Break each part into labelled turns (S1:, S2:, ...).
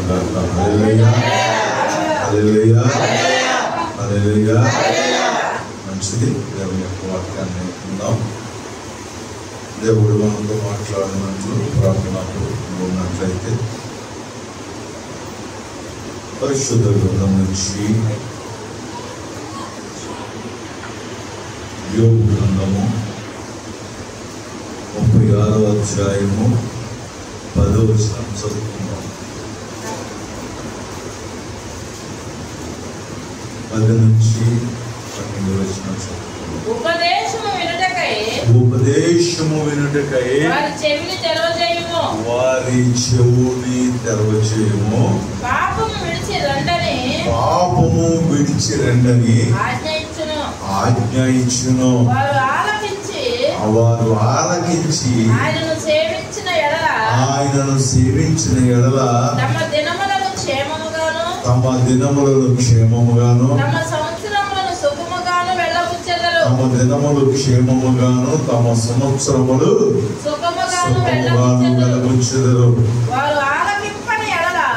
S1: హల్లెలూయా హల్లెలూయా హల్లెలూయా. మంచిది. దేవుని యొక్క వాక్యాన్ని విందాం. దేవుడు మనతో మాట్లాడినట్లు ప్రార్థనలు ఉన్నట్లయితే పరిశుద్ధ గ్రంథం నుంచి యోబు గ్రంథము 36వ అధ్యాయము 10వ వచనం చదువుకుందాం. 10 నుంచి 12వ వచనం చదువుకుందాం. ఉపదేశము వినుటకై వారి చెవిని తెరవచేయుము. పాపము విడిచి రండని ఆజ్ఞ ఇచ్చును. వారు ఆలకించి ఆయనను సేవించిన ఎడల తమ దినములను క్షేమముగాను తమ సంవత్సరములు సుఖముగాను వెలబుచ్చెదరు.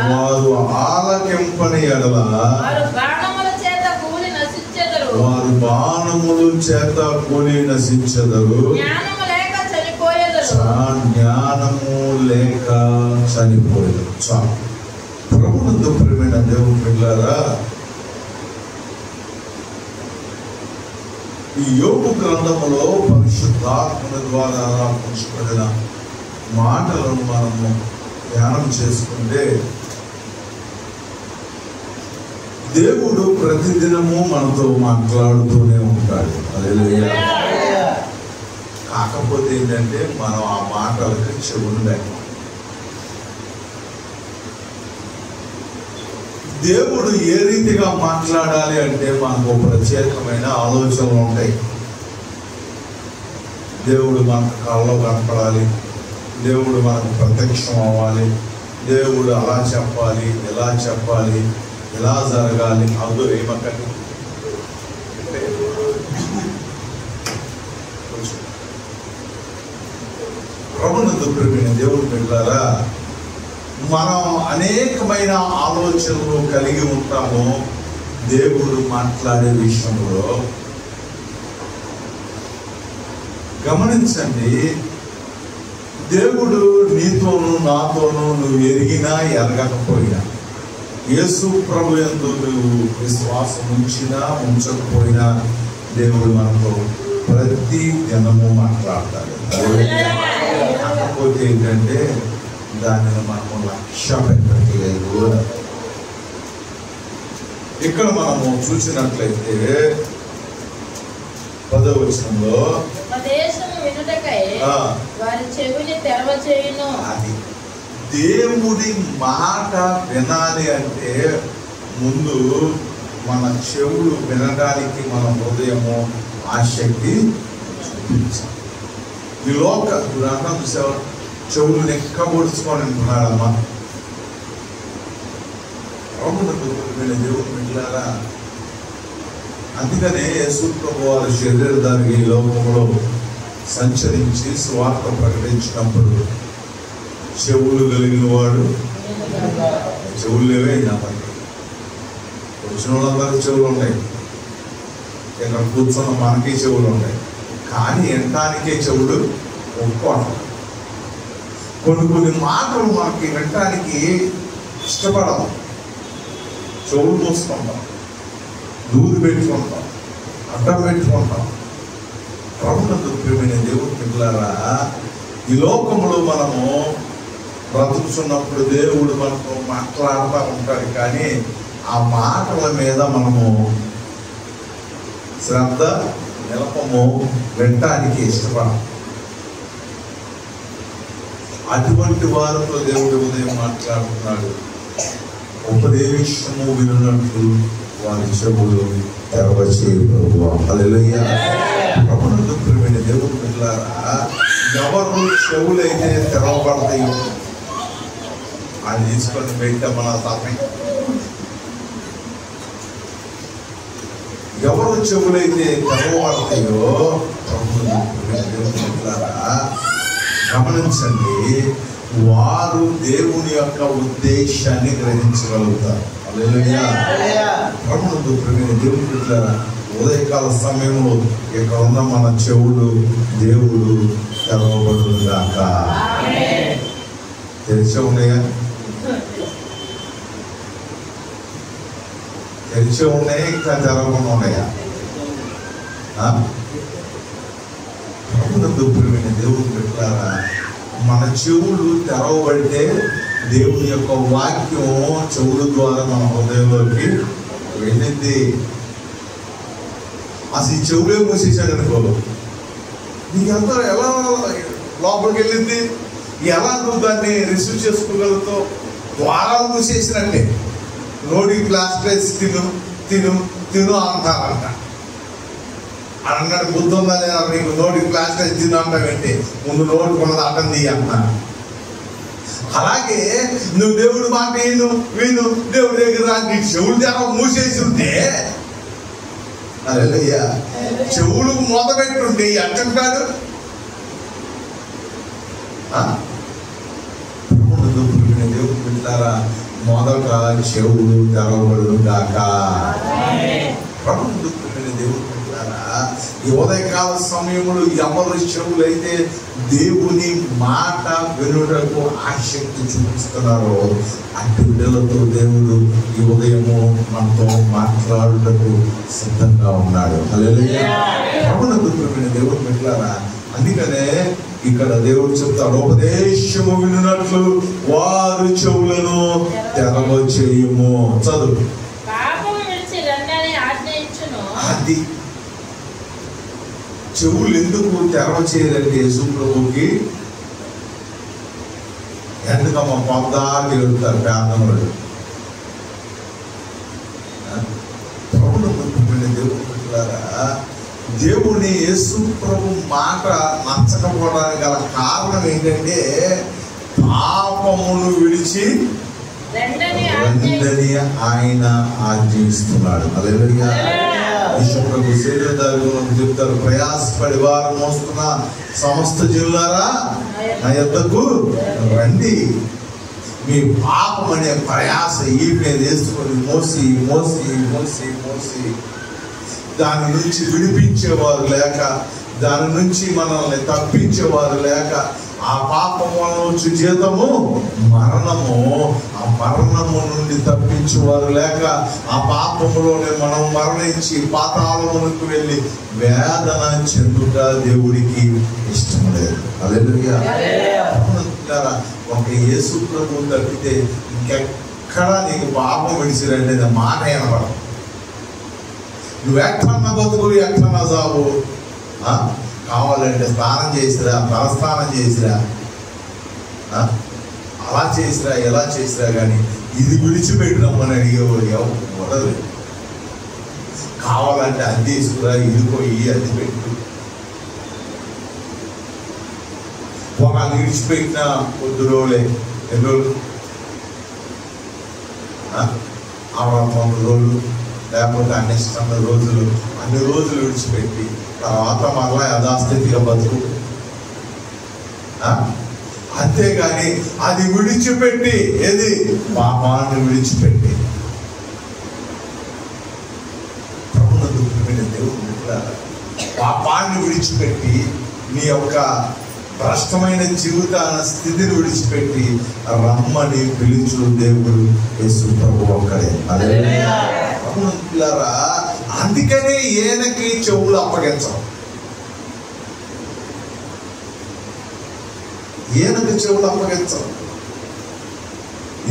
S1: వారు ఆలకింపని ఎడల వారు బాణముల చేత కూలి నశించెదరు. జ్ఞానము లేక చనిపోయేది. చాలు. ప్రభువునందు ప్రియమైన దేవుని బిడ్డలారా, ఈ యోబు గ్రంథములో పరిశుద్ధాత్మల ద్వారా పంచబడిన మాటలను మనము ధ్యానం చేసుకుంటే దేవుడు ప్రతిదినము మనతో మాట్లాడుతూనే ఉంటాడు. హల్లెలూయా. కాకపోతే ఏంటంటే మనం ఆ మాటలకు చెవులు లేక, దేవుడు ఏ రీతిగా మాట్లాడాలి అంటే మనకు ప్రత్యేకమైన ఆలోచనలు ఉంటాయి. దేవుడు మనకు కళ్ళలో కనపడాలి, దేవుడు మనకు ప్రత్యక్షం అవ్వాలి, దేవుడు అలా చెప్పాలి, ఇలా చెప్పాలి, ఇలా జరగాలి. అందులో ఏమక్కడి ప్రభువునందు ప్రియమైన దేవుని బిడ్డలారా, మనం అనేకమైన ఆలోచనలు కలిగి ఉంటాము. దేవుడు మాట్లాడే విషయంలో గమనించండి. దేవుడు నీతోనూ నాతోనూ నువ్వు ఎరిగినా ఎరగకపోయినా, యేసు ప్రభు యందు నువ్వు విశ్వాసం ఉంచినా ఉంచకపోయినా, దేవుడు మనతో ప్రతి దినము మాట్లాడతాడు. కాకపోతే ఏంటంటే దానిని మనము లక్ష్య పెట్టట్లేదు. ఇక్కడ మనము చూసినట్లయితే 10వ వచనంలో అది దేవుడి మాట వినాలి అంటే ముందు మన చెవులు వినడానికి మన హృదయము ఆసక్తి చూపించాలి. ఈ లోక చెవులు నెక్కబొడుచుకొని అంటున్నాడమ్మా. దేవుడు మిగిలారా. అందుకనే యేసు ప్రభు వారి శరీరధారికి ఈ లోకంలో సంచరించి స్వార్థ ప్రకటించినప్పుడు చెవులు కలిగిన వాడు, చెవులు లేవే వచ్చిన వాళ్ళందరికీ చెవులు ఉంటాయి, ఇక్కడ కూర్చున్న మనకి చెవులు ఉంటాయి, కానీ వినటానికే చెవులు ఒప్పుకోవడం. కొన్ని మాటలు మనకి వినటానికి ఇష్టపడదు, చెవులు మూసుకుంటాం, దూరు పెట్టుకుంటాం, అడ్డం పెట్టుకుంటాం. ప్రభువునందు ప్రియమైన దేవుని పిల్లలారా, ఈ లోకంలో మనము బ్రతుకుతున్నప్పుడు దేవుడు మనతో మాట్లాడుతూ ఉంటాడు, కానీ ఆ మాటల మీద మనము శ్రద్ధ నిలపము, వినటానికి ఇష్టపడము. అటువంటి వారితో దేవుడు ఉదయం మాట్లాడుతున్నాడు. ఉపదేశము వినున్నట్లు వారి చెవులు తెరవచేయు ప్రభువా. హల్లెలూయా. ప్రభువునందు ప్రియమైన దేవుని పిల్లలారా, ఎవరు చెవులైతే తెరవబడతాయో అది తీసుకొని పెట్ట మన తాపై. ఎవరు చెవులైతే తెరవబడతాయో ప్రభువునందు ప్రియమైన దేవుని పిల్లలారా గమనించండి. వారు దేవుని యొక్క ఉద్దేశాన్ని గ్రహించగలుగుతారు. హల్లెలూయా. ప్రభువునందు ప్రియమైన దేవుని బిడ్డలారా, ఉదయకాల సమయంలో ఇక్కడ ఉన్న మన చెవులు దేవుడు తెరవబడుగాక. తెరిచే ఉన్నాయా? తెరిచే ఉన్నాయా ఇంకా తెరవకుండా ఉన్నాయా? ప్రభువునందు ప్రియమైన దేవుని బిడ్డలారా, మన చెవులు తెరవబడితే దేవుని యొక్క వాక్యం చెవుల ద్వారా మన హృదయంలోకి వెళ్ళింది. అసలు ఈ చెవులే మూసేసాడు అనుకో, నీకంతా ఎలా లోపలికి వెళ్ళింది? ఎలా నువ్వు దాన్ని రిసీవ్ చేసుకోగలుగుతావు? ద్వారాలు మూసేసినట్టే. నోటికి ప్లాస్టర్ వేసి తిను తిను తిను అంటారంట. అన్నాడు, బుద్ధి ఉందా లేదా నీకు? నోటికి ప్లాస్టర్ వేసి తిను అంటావేంటి? ముందు నోటి కొన్నది అటంది అంటున్నాను. అలాగే నువ్వు దేవుడు మాట విను దేవుడి దగ్గర నీ చెవులు దగ్గర మూసేసి ఉంటే, హల్లెలూయా, చెవులు మూతపెట్టుంటే ఎట్టంటాడు? దేవుడు పెట్టారా? మొదట చెవులు తెరవబడు గాక. ప్రభువునందు ప్రియమైన దేవుడు పెట్టారా, ఈ ఉదయకాల సమయంలో ఎవరు చెవులైతే దేవుని మాట వినుటకు ఆసక్తి చూపిస్తున్నారో అట్టి బిడ్డలతో దేవుడు ఈ ఉదయము మనతో మాట్లాడుటకు సిద్ధంగా ఉన్నాడు. హల్లెలూయా. ప్రభువునందు ప్రియమైన దేవుడు పెట్టారా, అందుకనే ఇక్కడ దేవుడు చెప్తాడు, ఉపదేశము వినున్నట్లు వారు చెవులను తెరవ చేయుము. చదువు. అది చెవులు ఎందుకు తెరవ చేయాలంటే యేసు ప్రభువుకి ఎందుకమ్మా పొందాలు వెళ్తారు ప్రార్థనలు. దేవుని యేసు ప్రభు మాట నచ్చకపోవడానికి గల కారణం ఏంటంటే పాపమును విడిచి రండని ఆయన ఆజ్ఞిస్తున్నాడు. హల్లెలూయా. యేసుప్రభు శరీరధారులు చెప్తారు, ప్రయాసపడి వారు మోస్తున్న సమస్త జనులారా నా యొద్దకు రండి, మీ పాపం అనే ప్రయాస ఈ మీద వేసుకొని మోసి మోసి మోసి మోసి దాని నుంచి విడిపించేవారు లేక, దాని నుంచి మనల్ని తప్పించేవారు లేక, ఆ పాపం వలన వచ్చే జీతము మరణము, ఆ మరణము నుండి తప్పించేవారు లేక, ఆ పాపములోనే మనం మరణించి పాతాళములకు వెళ్ళి వేదన చెందుట దేవుడికి ఇష్టం లేదు. హల్లెలూయా. ఒక యేసు ప్రభువు తప్పితే ఇంకెక్కడా నీకు పాపం విడిచిరండి అనే మాట వినపడదు. నువ్వు ఎక్కడన్నా బతుకు, ఎక్కడన్నా సాగు, కావాలంటే స్నానం చేసిరా, తలస్నానం చేసిరా, అలా చేసిరా, ఎలా చేసిరా, కానీ ఇది విడిచిపెట్టినమ్మని అడిగేవాడు ఎవరు? కావాలంటే అది తీసుకురా, ఇది పోయి అది పెట్టు. ఒక విడిచిపెట్టిన కొద్ది రోజులే, ఎన్ని రోజులు, 90 రోజులు లేకపోతే అన్ని రోజులు, అన్ని రోజులు విడిచిపెట్టి తర్వాత మరలా యథాస్థితిగా బతుకు. అంతేగాని అది విడిచిపెట్టి, ఏది పాపాన్ని విడిచిపెట్టి, ప్రభువునందు ప్రియమైన దేవుడు పాపాన్ని విడిచిపెట్టి నీ యొక్క భ్రష్టమైన జీవితాన స్థితిని విడిచిపెట్టి రమ్మని పిలుచు దేవుడు యేసు ప్రభువు ఒక్కడే. హల్లెలూయా. ప్రభువులారా, అందుకనే ఈయనకి చెవులు అప్పగించవు. ఈయనకి చెవులు అప్పగించవు.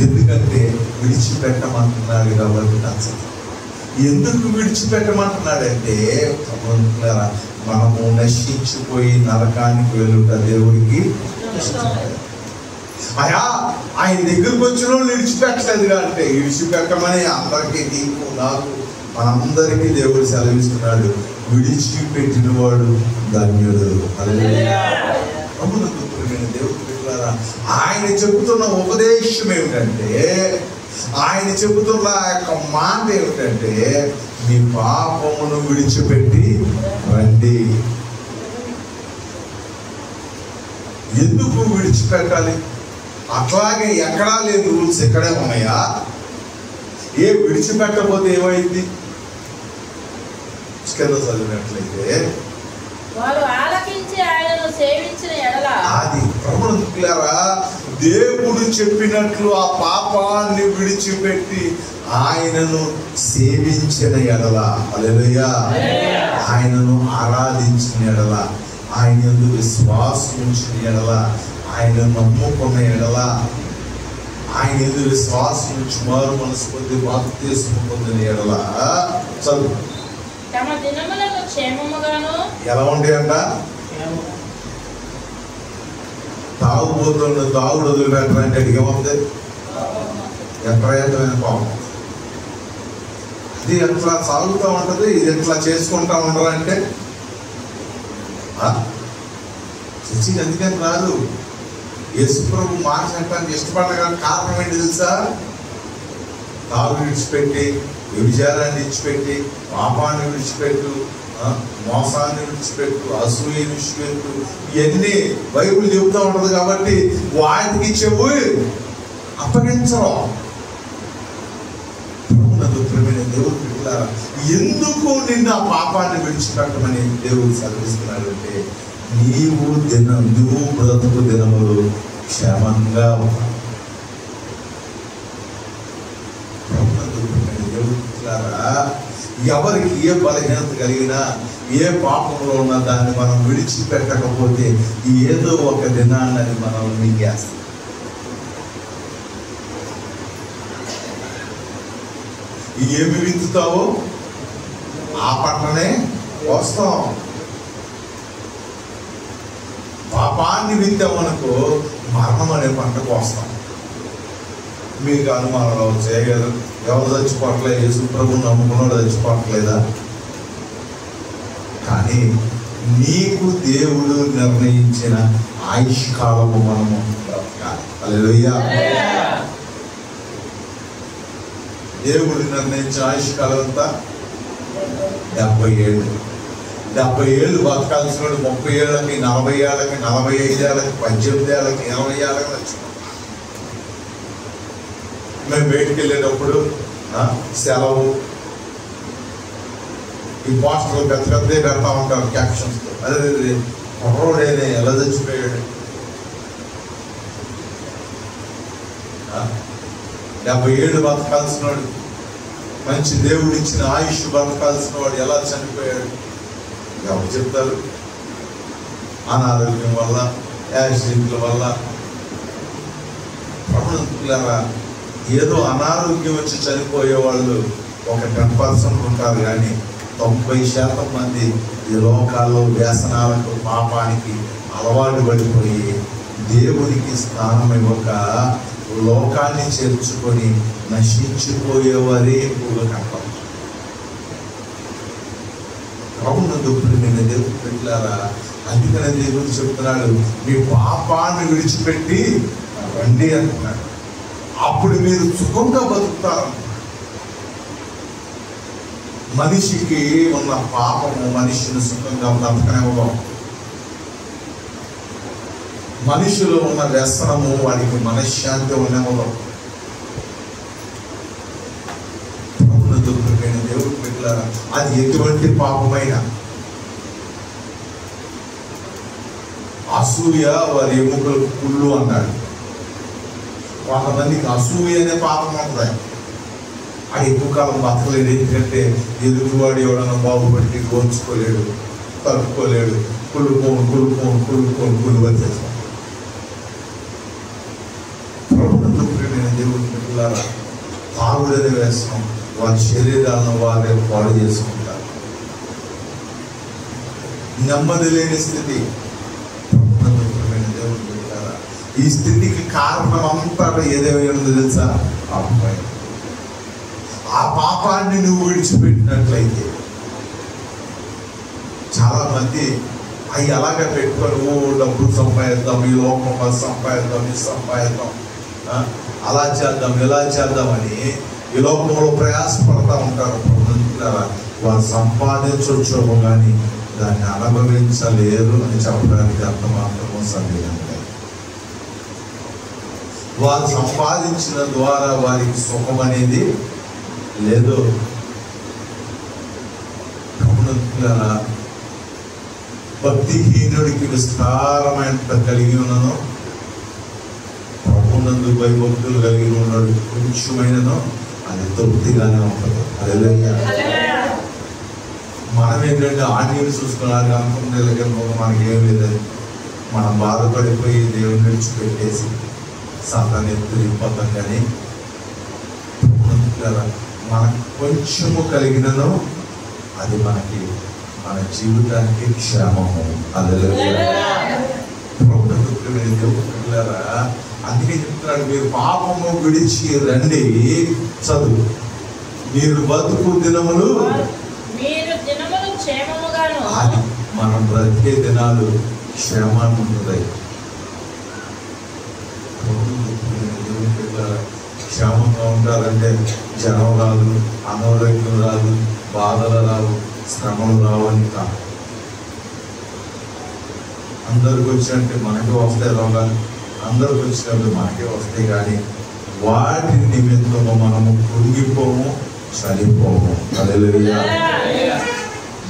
S1: ఎందుకంటే విడిచిపెట్టమంటున్నాడు కాబట్టి నచ్చదు. ఎందుకు విడిచిపెట్టమంటున్నాడంటే, ప్రభువులారా, మనము నశించిపోయి నరకానికి వెళ్ళుట దేవుడికి అయా ఆయన దగ్గరకు వచ్చిన వాళ్ళు విడిచిపెట్టలేదు అంటే, విడిచిపెట్టమని అందరికీ, నీకు నాకు మనందరికీ దేవుడు సెలవిస్తున్నాడు. విడిచిపెట్టిన వాడు ధన్యుడు. హల్లెలూయా. ప్రభువునందు ప్రియమైన దేవుడు బిడ్డలారా, ఆయన చెబుతున్న ఉపదేశం ఏమిటంటే, ఆయన చెబుతున్న యొక్క మాట ఏమిటంటే, మీ పాపమును విడిచిపెట్టి రండి. ఎందుకు విడిచిపెట్టాలి? అట్లాగే ఎక్కడా లేని రూల్స్ ఎక్కడే ఉన్నాయా? ఏ విడిచిపెట్టకపోతే ఏమైంది? కింద చదివినట్లయితే
S2: వారు ఆలకించి ఆయనను సేవించిన ఎడల, అది
S1: ప్రభులారా, దేవుడు చెప్పినట్లు ఆ పాపాన్ని విడిచిపెట్టి ఆయనను సేవించిన ఎడల, హల్లెలూయా, ఆయనను ఆరాధించిన ఎడల, ఆయన యందు విశ్వాసం ఉంచిన ఎడల, ఆయన నమ్ముకున్న ఎడల, ఆయన యందు విశ్వాసం ఉంచి మారు మనసు పొంది బాప్తిస్మం పొందిన ఎడల, చదువు,
S2: తమ దినములను క్షేమముగాను,
S1: ఎలా ఉంటాయంట? తాగుబోతులను తాగుడు వదిలిపెట్టరంటే ఏముంది? విపరీతమైన పాపం. ఇది ఎట్లా సాగుతూ ఉంటది, ఇది ఎట్లా చేసుకుంటా ఉండరంటే చర్చికి అందుకని రాదు. యేసుప్రభు మార్చడానికి ఇష్టపడగా కారణం ఏంటి తెలుసా? తాగుడు విడిచిపెట్టి, వ్యభిచారాన్ని విడిచిపెట్టి, పాపాన్ని విడిచిపెట్టు, మోసాన్ని విడిచిపెట్టు, అసూయ విడిచిపెట్టు, ఇవన్నీ బైబిల్ చెబుతూ ఉంటది. కాబట్టి వాటికి చెవు అప్పగించరు. దేవుడు బిడ్డలారా, ఎందుకు నిన్ను ఆ పాపాన్ని విడిచిపెట్టమని దేవుడు సెలవిస్తున్నాడు అంటే, నువ్వు బ్రతుకు దినములు క్షేమంగా ఉన్నావు. దేవుడు బిడ్డలారా, ఎవరికి ఏ బలహీనత కలిగినా, ఏ పాపంలో ఉన్న దాన్ని మనం విడిచిపెట్టకపోతే ఏదో ఒక దినాన్ని అది మనం మింగేస్తాం. ఏమి విత్తుతావో ఆ పంటనే వస్తాం. పాపాన్ని విత్తామనుకో మరణం అనే పంటకు వస్తాం. మీకు అనుమానాలు చేయగలరు, ఎవరు చచ్చిపోవట్లేదు, యేసు ప్రభువుని నమ్ముకున్నాడు చచ్చిపోవట్లేదా? కానీ నీకు దేవుడు నిర్ణయించిన ఆయుష్ కాలము మనము బ్రతకాలి. హల్లెలూయా. దేవుడు నిర్ణయించిన ఆయుష్ కాలం అంతా 70 ఏళ్ళు. 70 ఏళ్ళు బతకాల్సిన 30 ఏళ్ళకి, 40 ఏళ్ళకి, 45 ఏళ్ళకి, 18 ఏళ్ళకి, 20 ఏళ్ళకి వచ్చినాం. మేము బయటికి వెళ్ళేటప్పుడు సెలవు, ఈ పోస్టర్లు పెద్ద పెద్ద పెడతా ఉంటారు క్యాప్షన్స్తో. అదే కుర్రోడేనే ఎలా చచ్చిపోయాడు, 70 ఏళ్ళు బతకాల్సిన వాడు, మంచి దేవుడు ఇచ్చిన ఆయుష్ బతకాల్సిన వాడు ఎలా చనిపోయాడు? ఎవరు చెప్తారు? అనారోగ్యం వల్ల, యాక్సిడెంట్ల వల్ల. ప్రభుత్వారా, ఏదో అనారోగ్యం వచ్చి చనిపోయే వాళ్ళు ఒక 10% ఉంటారు, కానీ 90% మంది ఈ లోకాల్లో వ్యసనాలకు, పాపానికి అలవాటు పడిపోయి దేవునికి స్థానం ఇవ్వక లోకాన్ని చేర్చుకొని నశించిపోయేవారే ఎక్కువగా కనపడతారు. దేవుడు పెట్టారా? అందుకనే దేవుడు చెప్తున్నాడు, మీ పాపాన్ని విడిచిపెట్టి రండి అంటున్నాడు. అప్పుడు మీరు సుఖంగా బతుకుతారు. మనిషికి ఉన్న పాపము మనిషిని సుఖంగా బ్రతకనివ్వడం. మనిషిలో ఉన్న వ్యసనము వాడికి మనశ్శాంతి ఉండనివ్వడం. దేవుడు పెట్టారా? అది ఎటువంటి పాపమైనా. అసూయ వారి ఎముకలకు కుళ్ళు అన్నాడు. కొంతమందికి అసూయ అనే పాపం ఉంటుంది. అది ఎక్కువ కాలం బతకలేడు. ఎందుకంటే ఎదుటివాడు ఎవడన్నా బాగుపడి గోల్చుకోలేడు, తట్టుకోలేడు, కుళ్ళుకోను కుళ్ళుకోను కుళ్ళుకోను కుళ్ళు వచ్చేస్తాం. దేవుడు పిల్లలారా, తాగుడని వేస్తాం, వారి శరీరాలను వారే పాడు చేసుకుంటారు. నెమ్మది లేని స్థితి. దేవుడు పిల్లలారా, ఈ స్థితికి కారణం అంతా ఏదేమైందో తెలుసా? పాపమే. ఆ పాపాన్ని నువ్వు విడిచిపెట్టినట్లయితే, చాలా మంది అవి అలాగే పెట్టుకొని డబ్బులు సంపాదిద్దాం, ఈ లోకంలో సంపాదిద్దాం, ఇది సంపాదిద్దాం, అలా చేద్దాం, ఇలా చేద్దామని ఈ లోకంలో ప్రయాసపడతా ఉంటారు. వారు సంపాదించవచ్చు కానీ దాన్ని అనుభవించలేరు అని చెప్పడానికి అంత మాత్రము సందేహం లేదు. వారు సంపాదించిన ద్వారా వారికి సుఖం అనేది లేదు. భక్తిహీనుడికి విస్తారమైన కలిగి ఉన్నాను, ప్రభునందు భయభక్తులు కలిగి ఉన్నాడు కొంచెమైనను అది తృప్తిగానే ఉంటుంది. అదే మనం ఏంటంటే ఆన్యులు చూసుకున్నారు అనుకునే మనకి ఏం లేదని మనం బాధపడిపోయి దేవుని విడిచిపెట్టేసి సాతాను ఎత్తుపోతాం. కానీ మనకు కొంచెము కలిగినను అది మనకి మన జీవితానికి క్షేమము. అందుకే చెప్తున్నాడు, మీరు పాపము విడిచి రండి. చదువు, మీరు బతుకు దినములు అది మనం బ్రతికే దినాలు క్షేమాన్ని ఉంటుంది. క్షేమంగా ఉంటారంటే జనం రాదు, అనారోగ్యం రాదు, బాధలు రావు, శ్రమలు రావు అని కాదు. అందరికి వచ్చినట్టే మనకే వస్తాయి రోగాలు, అందరికి వచ్చినట్టు మనకే వస్తాయి. కానీ వాటి నిమిత్తము మనము కృంగిపోము, చనిపోము. హల్లెలూయా.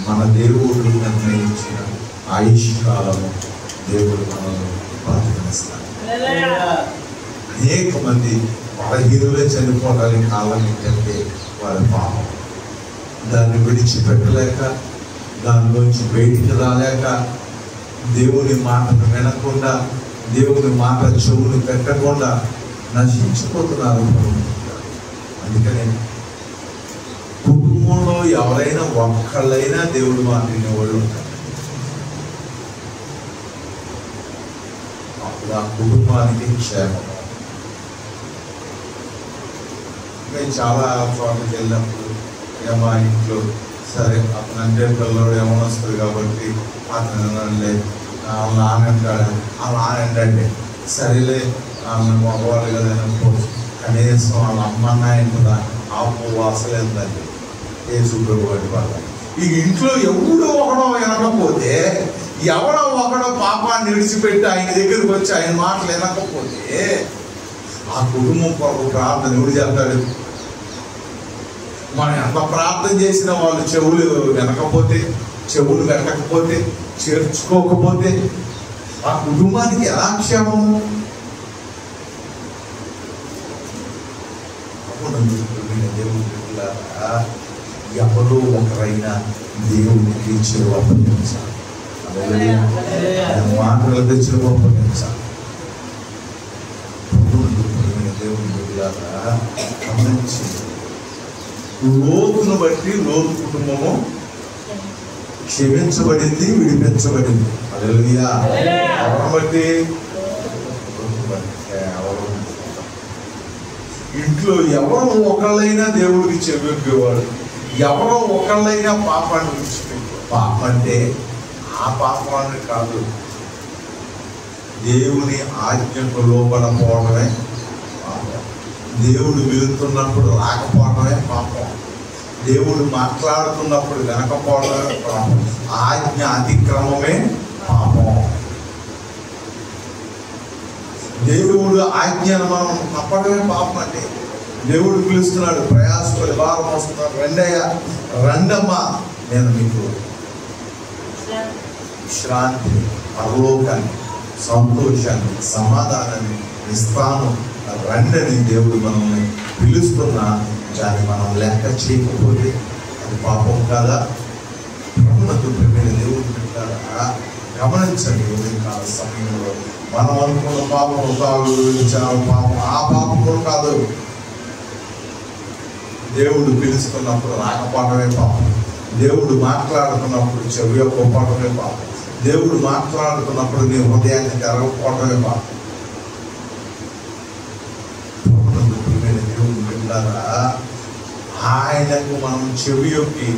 S1: మన దేవుడు నిర్ణయించిన ఆయుష్ కాలము దేవుడు మనల్ని బతికిస్తాడు. అనేక మంది బలహీనులే చనిపోవడానికి కాలం ఏంటంటే వారి పాపం. దాన్ని విడిచిపెట్టలేక, దానిలోంచి బయటికి రాలేక, దేవుని మాటను వినకుండా, దేవుని మాట చెవులు పెట్టకుండా నశించిపోతున్నారు. అందుకనే కుటుంబంలో ఎవరైనా ఒక్కళ్ళైనా దేవుడు మాట వినేవాళ్ళు ఉంటారు. అప్పుడు ఆ కుటుంబానికి క్షేమం. మేము చాలా చోట్లకి వెళ్ళినప్పుడు మా ఇంట్లో సరే అతను అంటే పిల్లలు ఏమైనా వస్తుంది కాబట్టి అతను నానంటాడు, ఆ నానంటే సరేలే మగవాళ్ళు కదా కనీసం వాళ్ళ అమ్మన్న ఇంటుందా ఆ వాసలు ఎంతండి ఏ సుబ్రహ్మణ్య వాళ్ళ. ఈ ఇంట్లో ఎవడో ఒకడో వినకపోతే, ఎవడో ఒకడో పాపాన్ని విడిచిపెట్టి ఆయన దగ్గరికి వచ్చి ఆయన మాటలు వినకపోతే ఆ కుటుంబం కొరకు ప్రార్థన ఎవడు చేస్తాడు? మనం ఎంత ప్రార్థన చేసినా వాళ్ళు చెవులు వినకపోతే, చెవులు పెట్టకపోతే, చేర్చుకోకపోతే ఆ కుటుంబానికి ఎలా క్షేమము? ఎవరో ఒకరైనా దేవునికి చెరువు అప్పగించాలి, మాటలు చెరువు అప్పగించాలి. దేవుని గమనించి లోతును బట్టి లోతు కుటుంబము క్షమించబడింది, విడిపించబడింది. హల్లెలూయా. ఎవరిని బట్టి? ఇంట్లో ఎవరో ఒకళ్ళైనా దేవుడికి చెవిప్పేవాడు, ఎవరో ఒకళ్ళైనా పాపాన్ని విడిచిపెట్టాడు. పాపం అంటే ఆ పాపాన్ని కాదు, దేవుని ఆజ్ఞకు లోబడపోవడమే పాపం. దేవుడు వెళ్తున్నప్పుడు రాకపోవడమే పాపం. దేవుడు మాట్లాడుతున్నప్పుడు వినకపోవడమే పాపం. ఆజ్ఞ అతిక్రమమే పాపం. దేవుడు ఆజ్ఞను మనం తప్పడమే పాపం. అంటే దేవుడు పిలుస్తున్నాడు, ప్రయాసపడి భారం వస్తున్నాడు, రెండయ్యా రండమ్మా, నేను మీకు విశ్రాంతిని, పరలోకాన్ని, సంతోషాన్ని, సమాధానాన్ని ఇస్తాను, రండని దేవుడు మనల్ని పిలుస్తున్నా దాన్ని మనం లెక్క చేయకపోతే అది పాపం కాదా? దేవుడు పెట్టారా? గమనించండి. ఉదయకాల సమయంలో మనం అనుకున్న పాపం పాపం ఆ పాపం కూడా కాదు. దేవుడు పిలుస్తున్నప్పుడు రాకపోవడమే పాపం. దేవుడు మాట్లాడుతున్నప్పుడు చెవి ఒప్పుకోవడమే పాపం. దేవుడు మాట్లాడుతున్నప్పుడు నీ హృదయాన్ని తెరవకపోవడమే పాపం. దేవుడు వింటారా? ఆయనకు మనం చెవి యొక్కి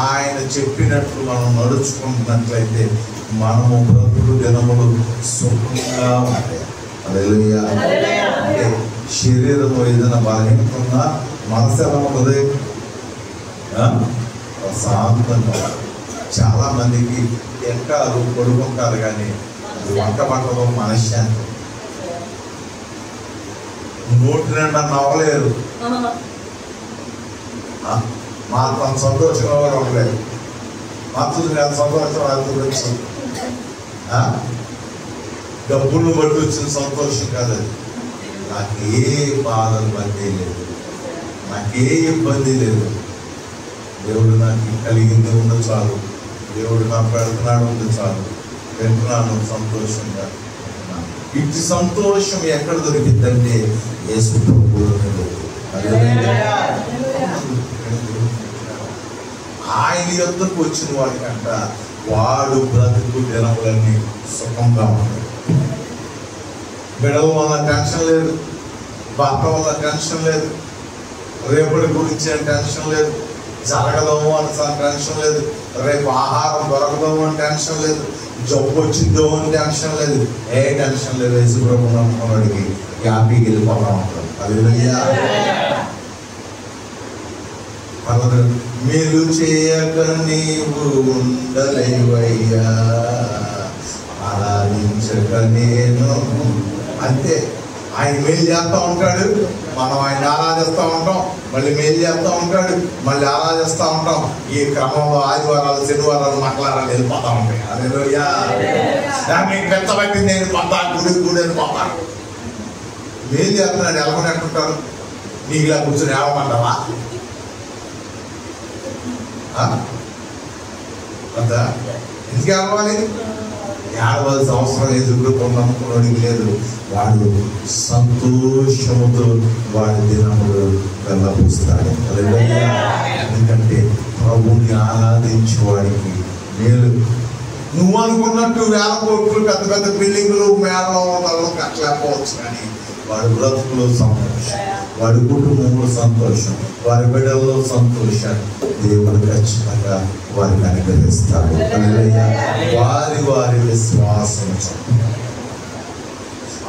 S1: ఆయన చెప్పినట్లు మనం నడుచుకుంటున్నట్లయితే మనము బ్రతుకు దినములు సుఖంగా ఉంటాయి. హల్లెలూయా. అంటే శరీరం ఏదైనా బలహీనతున్నా మనసు ఎలా ఉంటుంది? ప్రశాంతంగా. చాలా మందికి ఎక్కారు, పడుకుంటారు, కానీ వంట పట్టడం మనశ్శాంతి. నోటి నిండా నవ్వలేరు, మా తన సంతోషంగా కూడా ఉండలేదు. మత్తులు ఎంత సంతోషం ఎంత గురించి డబ్బులు బట్టి వచ్చిన సంతోషం కాదు. నాకే బాధలు బట్టి లేదు, నాకే ఇబ్బంది లేదు. దేవుడు నాకు కలిగింది ఉంది చాలు, దేవుడు నాకు పెడుతున్నాడు ఉంది చాలు, వింటున్నాను సంతోషంగా. ఇటు సంతోషం ఎక్కడ దొరికిందంటే యేసు ప్రభువులో. ఆయన యొద్దకు వచ్చిన వాడికంట వాడు బ్రతుకు దినములన్నీ సుఖంగా ఉంటాడు. బిడ్డల వల్ల టెన్షన్ లేదు, భర్త వల్ల టెన్షన్ లేదు, రేపటి గురించి టెన్షన్ లేదు, జరగదము అని టెన్షన్ లేదు, రేపు ఆహారం దొరకదము అని టెన్షన్ లేదు, జబ్బు వచ్చిందో అని టెన్షన్ లేదు, ఏ టెన్షన్ లేదు. యేసుప్రభువుని నమ్ముకున్నవాడికి హ్యాపీగా వెళ్ళిపోతా ఉంటాడు. హల్లెలూయా. మేలు చేయక నీవు ఉండలేవయ్యా, ఆరాధించక నేను. అంతే, ఆయన మేలు చేస్తూ ఉంటాడు, మనం ఆయన ఆరాధిస్తూ ఉంటాం, మళ్ళీ మేలు చేస్తూ ఉంటాడు, మళ్ళీ ఆరాధిస్తూ ఉంటాం. ఈ క్రమంలో ఆదివారాలు శనివారాలు మాట్లాడాలి వెళ్ళిపోతా ఉంటాయి. హల్లెలూయా. మీకు పెద్దబట్టింది నేను పోతా, గుడి అని పోతాను. మేలు చేస్తున్నాడు ఎలాగొనట్టుంటారు, నీకు ఇలా కూర్చొని ఏమంటావా? ఎందుకు ఏడవాలి? ఏడవలసిన అవసరం లేదు. నమ్ముకున్నాడికి లేదు. వాడు సంతోషముతో వాడి దినములు వెళ్ళబుస్తాడు. ఎందుకంటే ప్రభుని ఆరాధించే వాడికి మేలు. నువ్వు అనుకున్నట్టు 1000 కోట్లు పెద్ద పెద్ద బిల్డింగ్లు మేడలో కట్టలేకపోవచ్చు, కానీ వాడి బ్రతుకులో సంతోషం, వాడి కుటుంబంలో సంతోషం, వారి బిడ్డల్లో సంతోషం దేవుడు ఖచ్చితంగా వారిని అనుగ్రహిస్తాడు. వారి వారి విశ్వాసం.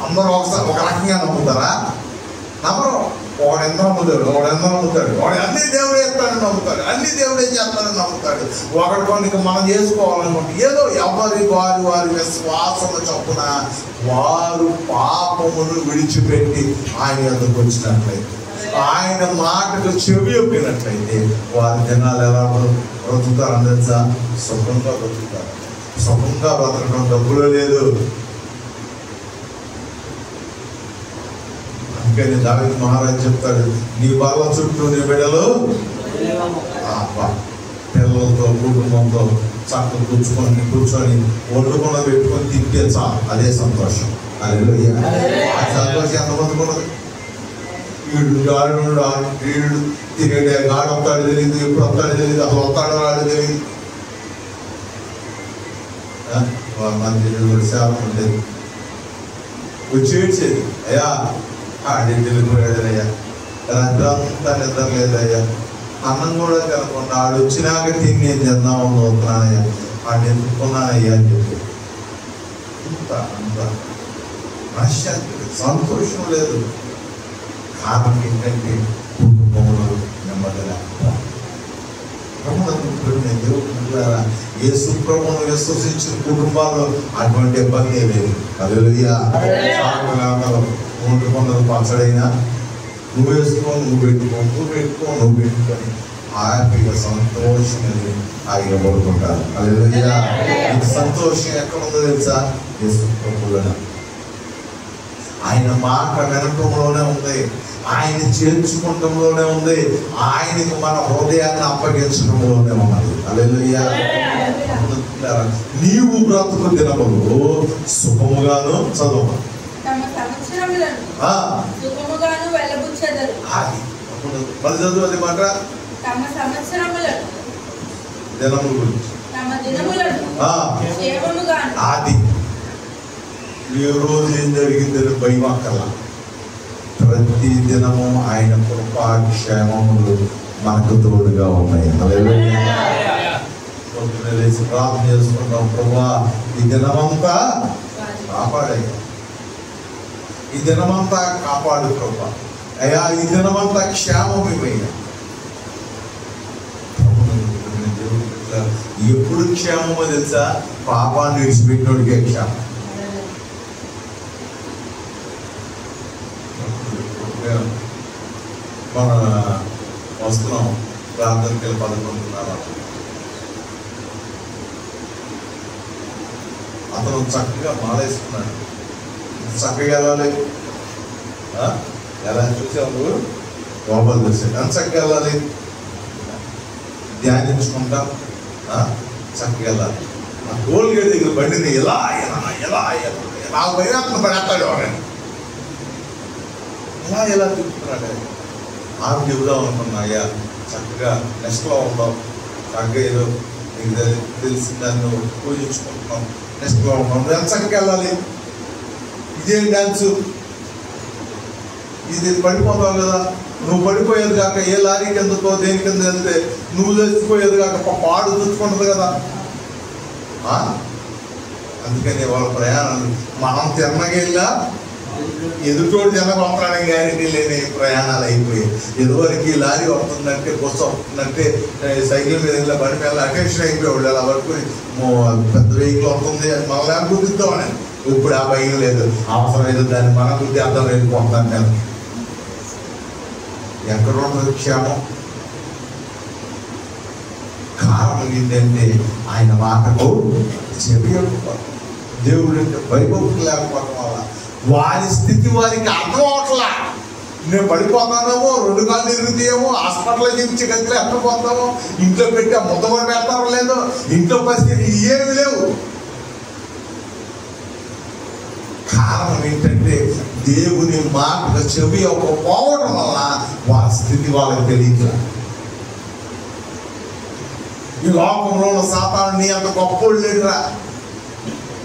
S1: అందరూ ఒకసారి ఒక రకంగా నమ్ముతారా? నమ్మరు. వాడెంత నమ్ముతాడు, వాడెంత నమ్ముతాడు, వాడు అన్ని దేవుడే చేస్తాడని నమ్ముతాడు, అన్ని దేవుడే చేస్తాడని నమ్ముతాడు. ఒకటి కొన్ని మనం చేసుకోవాలనుకుంటే ఏదో ఎవరి వారి వారి విశ్వాసం చొప్పున వారు పాపమును విడిచిపెట్టి ఆయన వద్దకు వచ్చినట్లయితే, ఆయన మాటకు చెవి ఒప్పినట్లయితే వారి జనాలు ఎలా బ్రతుకుతారు అందరిసా? సుఖంగా బ్రతుకుతారు. సుఖంగా బ్రతకడం డబ్బులో లేదు. అందుకని దావీదు మహారాజు చెప్తాడు, నీ బల్ల చుట్టూ నీ బిడ్డలు పిల్లలతో కుటుంబంతో చక్కగా కూర్చొని వండుకున్న పెట్టుకొని తింటే చాలు, అదే సంతోషం. హల్లెలూయా. ఆ సంతోషం ఎంతమందికి ఉన్నది? వీడు తిరిగే గాడు వస్తాడు తెలియదు, ఎప్పుడు వస్తాడో తెలియదు, అసలు వస్తాడో రాడు తెలియదు. మంది శాపం ఉండేది, వచ్చేసేది, అయ్యా ఆడింటి వెళ్ళిపోయాడయ్యా, రాత్రంతా నిద్ర లేదయ్యా, అన్నం కూడా తినకుండా ఆడు వచ్చినాక తిని నేను తిందామని చూస్తున్నానయ్యా, ఆడు ఎత్తుకున్నానయ్యా అని చెప్పి అంత మనశ్శాంతి, సంతోషం లేదు. కారణం ఏంటంటే కుటుంబంలో నెమ్మది లేకపోవడం. యేసు ప్రభువును విశ్వసించిన కుటుంబాల్లో అటువంటి ఇబ్బంది లేదు. హల్లెలూయా. కొందరు పచ్చడైనా నువ్వు వేసుకో, నువ్వు పెట్టుకొని హ్యాపీగా సంతోషంగా ఆయన పడుకుంటారు. హల్లెలూయా. ఇది సంతోషం ఎక్కడ ఉందో తెలుసా? యేసు ప్రభువులోనే. ఆయన మాట వినటంలోనే ఉంది, ఆయన చేర్చుకుంటంలోనే ఉంది, ఆయనకు మన హృదయాన్ని అప్పగించడంలోనే ఉన్నది. హల్లెలూయా. నీవు బ్రతుకు దినములు సుఖముగాను చదువు అది మాట దినముల గురించి అది ఏ రోజు ఏం జరిగిందని భయం అక్కర్లా. ప్రతి దినము ఆయన కృపాక్షేమములు మనకు తోడుగా ఉన్నాయి. లేచి ప్రార్థన చేసుకుంటాం, ప్రభువా ఈ దినమంతా కాపాడయ్యా, ఈ దినమంతా కాపాడు ప్రభా, అయ్యా ఈ దినమంతా క్షేమం ఇవ్వయ్యా. ఎప్పుడు క్షేమమో తెలుసా? పాపాన్ని విడిచిపెట్టినోడికే క్షేమం. మన వస్తున్నాం ప్రార్థనకి వెళ్ళి 11:30. అతను చక్కగా మాలేసుకున్నాడు. చక్కగా వెళ్ళాలి, ఎలా చూసావు నువ్వు? లోపల చూసాడు. ఎంత చక్కగా వెళ్ళాలి, ధ్యానించుకుంటా చక్కగా వెళ్ళాలి. ఆ టోల్ గేట్ దగ్గర బండిని ఎలా ఎలా ఎలా ఎలా నాకు భయం పడేస్తాడు ఎవరైనా. ఎలా చూపుతున్నాడు. ఆమె చెబుదాం అనుకున్నా, అయ్యా చక్కగా నెక్స్ట్లో ఉండవు, చక్కగా ఏదో నీకు తెలిసిన దాన్ని పూజించుకుంటున్నాం, నెక్స్ట్లో ఉన్నాం, ఎంత చక్కగా వెళ్ళాలి. ఇదేం డ్యాన్సు, ఇది పడిపోతావు కదా, నువ్వు పడిపోయేది కాక ఏ లారీ కిందతో దేని కింద వెళ్తే నువ్వు చచ్చిపోయేది కాక పాడు తెచ్చుకుంటుంది కదా. అందుకని వాళ్ళ ప్రయాణాలు మనం తిన్నగెళ్ళా ఎదుటోడు తినగొంటానికి గ్యారెంటీ లేని ప్రయాణాలు అయిపోయాయి. ఎదువరకు ఈ లారీ వస్తుందంటే బస్సు వస్తుందంటే సైకిల్ మీద వెళ్ళి బండి మీద అటెన్షన్ అయిపోయేవాళ్ళు. అలా వరకు పెద్ద వెహికల్ వస్తుంది మళ్ళీ గుర్తిద్దామని. ఇప్పుడు ఆ భయం లేదు, అవసరం లేదు, దాన్ని మన గుర్తి అర్థం వెళ్ళిపోతాను. నేను ఎక్కడ ఉండదు క్షేమం. కారణం ఏంటంటే ఆయన మాటకు చెవియకపోవడం, దేవుడు అంటే భయభక్తులు లేకపోవడం వల్ల వారి స్థితి వారికి అర్థం అవట్లా. నేను పడిపోతానేమో, 2 కాళ్ళు తిరుగుతాయేమో, హాస్పిటల్లో చూపించి గదిలో ఎట్టపోతామో, ఇంట్లో పెట్టి ఆ ముద్ద కూడా పెడతారో లేదో, ఇంట్లో పరిస్థితి ఏమి లేవు. కారణం ఏంటంటే దేవుని మాట చెవి పోవడం వల్ల వాళ్ళ స్థితి వాళ్ళకి తెలియట్లా. ఈ లోకంలో సాతాను నీ అంత గొప్పోడు లేదురా,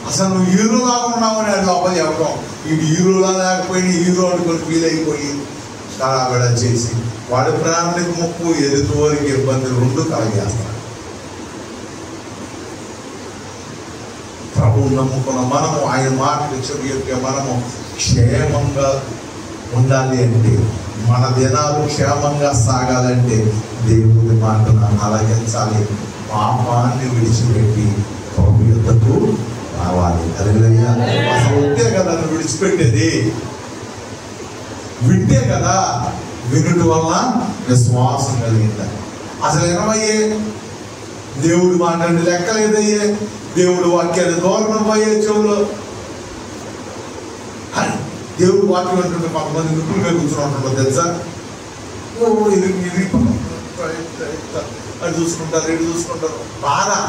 S1: అసలు నువ్వు హీరోలాగా ఉన్నావని అది లోపల చెప్పడం. ఇది హీరోలా లేకపోయినా హీరో అనుకుని ఫీల్ అయిపోయి కళాబెడ చేసి వాడి ప్రాణానికి ముప్పు, ఎదుటి వారికి ఇబ్బంది 2 కలగేస్తాడు. ప్రభువు నమ్ముకున్న మనము, ఆయన మాటలు చెవి మనము క్షేమంగా ఉండాలి అంటే, మన దినాలు క్షేమంగా సాగాలంటే దేవుడి మాటను ఆలకించాలి. పాపాన్ని విడిచిపెట్టి ప్రభు యుద్ధకు రావాలి. హల్లెలూయా. అసలు ఉంటే కదా నువ్వు విడిచిపెట్టేది, వింటే కదా. వినుట వల్ల విశ్వాసం కలిగిందా. అసలు ఏమయ్యే దేవుడి మాట లెక్కలేదయ్యే, దేవుడు వాక్యాన్ని దూరం పోయే చెవులు. దేవుడు వాక్యం అంటుంటే కొంతమంది నిపుణులు మీద కూర్చొని ఉంటుంటారు తెలుసా. అది చూసుకుంటారు, ఇటు చూసుకుంటారు బాగా.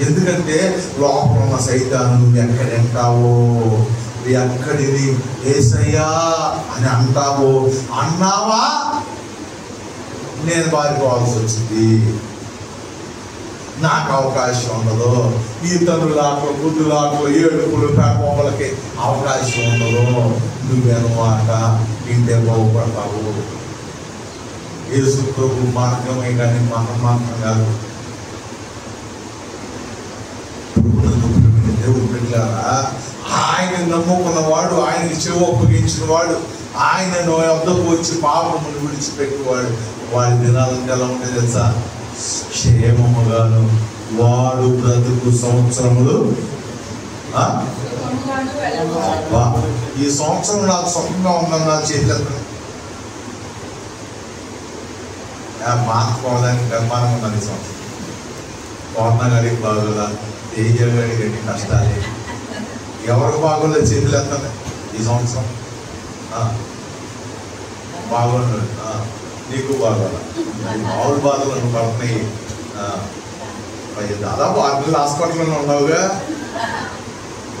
S1: ఎందుకంటే లోపల ఉన్న సైతాను నువ్వు ఎక్కడంటావో, ఎక్కడిది యేసయ్యా అని అంటావో, అన్నావా నేను పారిపోవాల్సి వచ్చింది, నాకు అవకాశం ఉండదు. ఈ తనులాటలు, బుద్ధులాటలు, ఏడుపులు, పేపలకి అవకాశం ఉండదు. నువ్వేనమాట ఇంటే బాగుపడతావు. యేసు ప్రభు మార్గమే కానీ మనం మాత్రం కాదు. దేవుడు బిడ్డలారా, ఆయన నమ్ముకున్నవాడు, ఆయనకి చెవి అప్పగించిన వాడు, ఆయన వద్దకు వచ్చి పాపమును విడిచిపెట్టేవాడు, వాడి దినాలంటే ఎలా ఉంటాయి తెలుసా? క్షేమముగాను వాడు బ్రతుకు సంవత్సరములు. ఈ సంవత్సరం నాకు సొంతంగా ఉందని నా చేతులు మార్చుకోవడానికి నిర్మాణం ఉన్నది. ఈ సంవత్సరం కోన గడికి బాగోదా, తేజ గడికి ఎన్ని కష్టాలే, ఎవరికి బాగోలే చేతులు ఎత్తాలి. ఈ సంవత్సరం బాగోడు, నీకు బాగోదా, మామూలు బాధలు నువ్వు పడుతున్నాయి. దాదాపు 6 నెలలు హాస్పిటల్లో ఉన్నావుగా,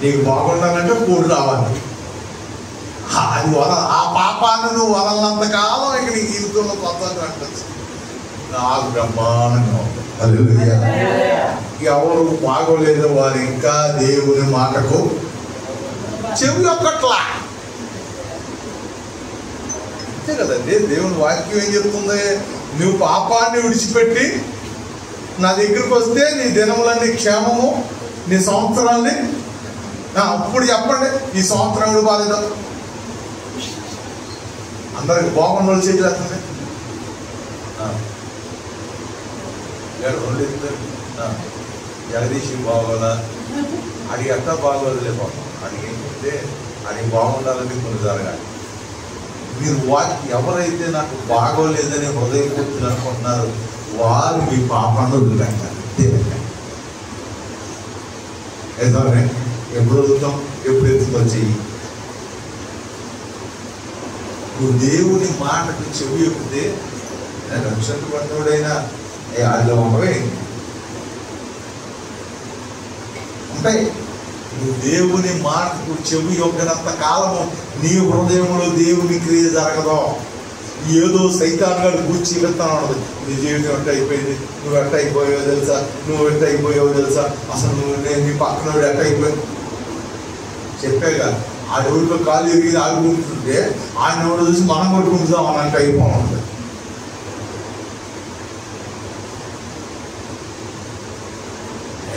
S1: నీకు బాగుండాలంటే కూడు రావాలి. అది ఆ పాపాన్ని నువ్వు వదలనంత కాలం ఇక నీ జీవితంలో కొత్త అంటచ్చు. నాకు బ్రహ్మాండంగా ఉంది. ఎవరు బాగోలేదు వారు ఇంకా దేవుని మాటకు చెవి ఒక్కట్లా. అంతే కదండి, దేవుని వాక్యం ఏం చెప్తుంది? నువ్వు పాపాన్ని విడిచిపెట్టి నా దగ్గరికి వస్తే నీ దినములన్నీ క్షేమము, నీ సంవత్సరాన్ని అప్పుడు చెప్పండి. ఈ సంవత్సరం ఎవడు బాధ? అందరికి బాగున్న వాళ్ళు చేసేస్తుంది. జగదీష్ బాగోదా, అది ఎట్లా బాగోదులే పాపం. అది ఏంటంటే అది బాగుండాలని కొన్ని జరగాలి. మీరు ఎవరైతే నాకు బాగోలేదని హృదయపూర్తిని అనుకుంటున్నారు వారు మీ పాపాన్ని వదిలిపెట్టాలి. ఏదోనే ఎప్పుడు వదులుతాం, ఎప్పుడు ఎత్తుతో చెయ్యి. నువ్వు దేవుని మాటకు చెవి ఎక్కితే రక్షణ పడినోడైనా వాళ్ళు ఉండవే ఉంటాయి. నువ్వు దేవుని మాటకు చెవి యొక్కనంత కాలము నీ హృదయంలో దేవుని క్రియ జరగదు. ఏదో సైతాన్ గారు కూర్చి వెళ్తాను, నీ జీవితం ఎట్ట అయిపోయింది, నువ్వు ఎట్ట అయిపోయావో తెలుసా, నువ్వు ఎట్ట అయిపోయావో తెలుసా, అసలు నువ్వు నీ పక్కన ఎట్ట అయిపోయావు చెప్పేగా. ఆ ఎవరితో కాలు ఎరిగి ఆడుకుంటుంటే ఆయన ఎవరు చూసి మనం కొట్టుకుంటాం అన్నట్టు అయిపోతుంది.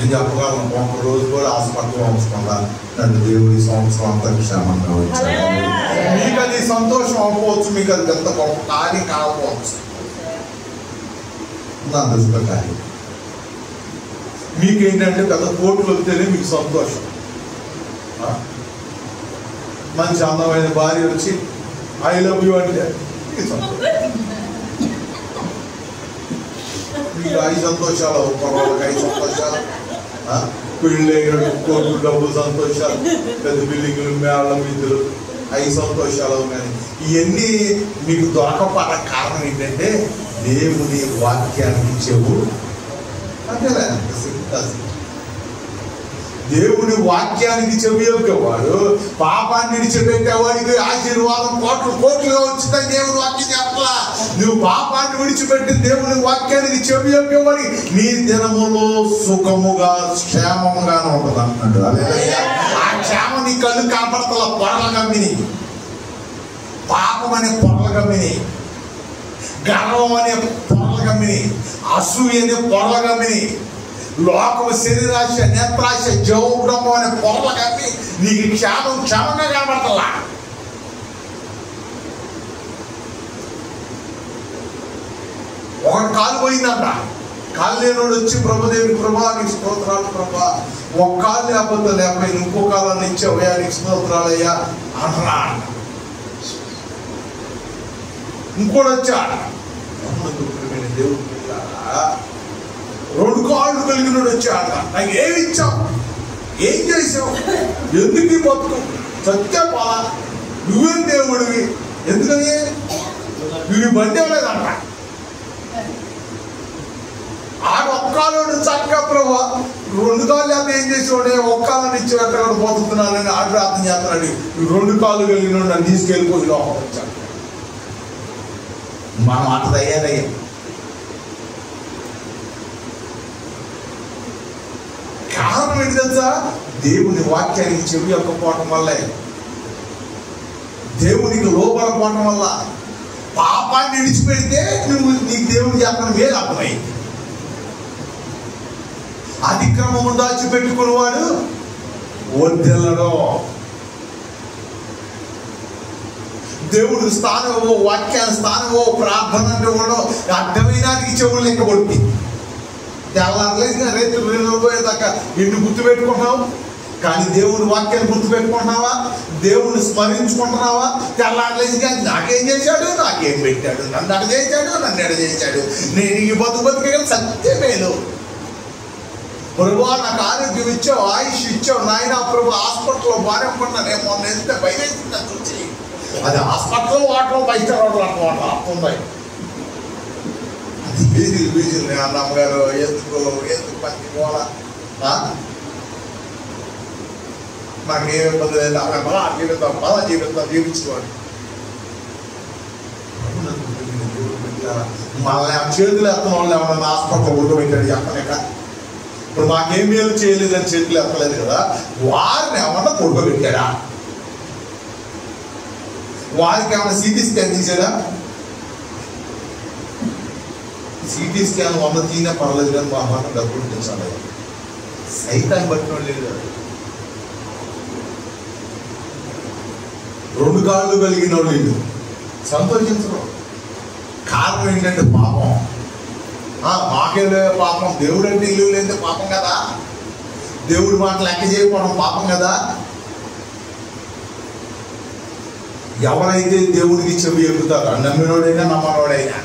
S1: ఏం చెప్పగలను, ఒక రోజు కూడా హాస్పిటల్ పంపుకుండా నన్ను దేవుడి సంవత్సరం అంతా క్షేమంగా వచ్చాను. మీకు అది సంతోషం అవ్వవచ్చు, మీకు అది ఎంత గొప్ప కార్యం కాకపోవచ్చు. నా దృష్టిలో కార్యం మీకేంటంటే పెద్ద కోట్లు వస్తేనే మీకు సంతోషం. మంచి అందమైన భార్య వచ్చి ఐ లవ్ యూ అంటే మీకు 5 సంతోషాలు, వాళ్ళకి 5 సంతోషాలు, పెళ్ళైన కోట్లు డబ్బులు సంతోషాలు, పెద్ద బిల్డింగులు, మేళ్ళ మిద్దులు, 5 సంతోషాలు. కానీ ఇవన్నీ మీకు దొరకపడ కారణం ఏంటంటే దేవుని వాక్యానికి చెవు అంతేలే. దేవుని వాక్యానికి చెవి యొక్కేవాడు పాపాన్ని విడిచిపెట్టేవాడికి ఆశీర్వాదం కోట్లు కోట్లుగా వచ్చిందని దేవుని వాక్యం చెప్పలా. నువ్వు పాపాన్ని విడిచిపెట్టి దేవుని వాక్యానికి చెవి యొక్కేవాడి నీ దినములో సుఖముగా క్షేమముగానే ఉంటుంది అన్నాడు. అదే ఆ క్షేమం నీ కళ్ళు కాపాడతల పొరల గమ్మిని, పాపం అనే పొరల గమ్మిని, గర్వం అనే పొరల గమ్మిని, అసూయ అనే పొరల గమ్మిని, లోకము శరీరాశ, నేత్రాశ, జౌగ్రమం అనే పొరలు కానీ నీకు క్షేమంగా కనబడతలా. ఒక కాలు పోయిందంట, కాలు లేనోడు వచ్చి ప్రభుదేవి ప్రభా నీకు స్తోత్రాలు ప్రభా, ఒక కాలు లేకపోతే ఇంకో కాలాన్ని ఇచ్చావయ్యా నీకు స్తోత్రాలయ్యా అంటున్నా. ఇంకోటి వచ్చాడు, దేవుడు 2 కాళ్ళు కలిగినోడు వచ్చాడు, నాకు ఏమి ఇచ్చావు, ఏం చేసావు, ఎందుకు ఈ బతుకు సత్య పాల, నువ్వేం దేవుడివి, ఎందుకని నువ్వు బండి లేదంట. ఆడ ఒక్కాలోడు చక్కగా ప్రభా 2 కాళ్ళు లేకపోతే ఏం చేసేవాడే, ఒక్కాలని ఇచ్చి ఎక్కడ పోతున్నానని ఆడు ప్రార్థన చేస్తున్నాడు. 2 కాళ్ళు కలిగినోడు నన్ను తీసుకెళ్ళిపోయి లోపల వచ్చాడు. మనం అట్లా తయారయ్యా. కారణం ఏంటి తెలుసా, దేవుని వాక్యానికి చెవి యొక్కపోవటం వల్లే, దేవునికి లోపడపోవటం వల్ల. పాపాన్ని విడిచిపెడితే నీకు దేవుడు చెప్పిన మేలు అర్థమైంది. అతిక్రమము దాచిపెట్టుకునేవాడు వర్ధిల్లడు. దేవుడు స్థానమో, వాక్యాన్ని స్థానమో, ప్రార్థన అంటే కూడా అర్థమైనానికి చెవులు లెక్కబడి తెల్లారలేసిన రైతులు పోయేదాకా ఎన్ని గుర్తు పెట్టుకుంటున్నావు, కానీ దేవుని వాక్యాన్ని గుర్తు పెట్టుకుంటున్నావా, దేవుని స్మరించుకుంటున్నావా? తెల్లారలేసి కానీ నాకేం చేశాడు, నాకేం పెట్టాడు, నన్ను అడ చేశాడు, నన్ను ఎడ చేశాడు, నేను ఈ బతుకే సత్యమేలు. ప్రభువా నాకు ఆరోగ్యం ఇచ్చావు, ఆయుష్ ఇచ్చావు నాయన ప్రభు, హాస్పిటల్లో బాగానే పడినా నేను మొన్న వెళ్తే భయం వేసింది నాకు వచ్చి. అది హాస్పిటల్లో వాటర్ బయట వాటర్ అర్థం బీజీలు నేను అమ్మగారు ఎందుకు పని పోవాలా, నాకు ఏ ఇబ్బంది లేదు, జీవించుకోవాలి. మళ్ళీ చేతులు ఎత్తన వాళ్ళు ఏమన్నా హాస్పిటల్ ఉడకబెట్టాడు చెప్పలేక, ఇప్పుడు మాకేం మేలు చేయలేదని చేతులు ఎత్తలేదు కదా, వారిని ఏమన్నా ఉడకబెట్టాడా, వారికి ఏమన్నా సిటీ స్కాన్ తీసాడా? సిటీ స్కాన్ 100 తీనే పర్లేదు కానీ మా మాత్రం డబ్బులు తెచ్చాలి. సైతాన్ని పట్టిన లేదు కదా. 2 కాళ్ళు కలిగిన వాళ్ళు సంతోషించరు. కారణం ఏంటంటే పాపం. మాకే పాపం, దేవుడు అంటే ఇల్లు లేదే పాపం కదా, దేవుడి మాట లెక్క చేయకపోవడం పాపం కదా. ఎవరైతే దేవుడికి చెవి ఎక్కుతారో, నమ్మినోడైనా నమ్మనోడైనా,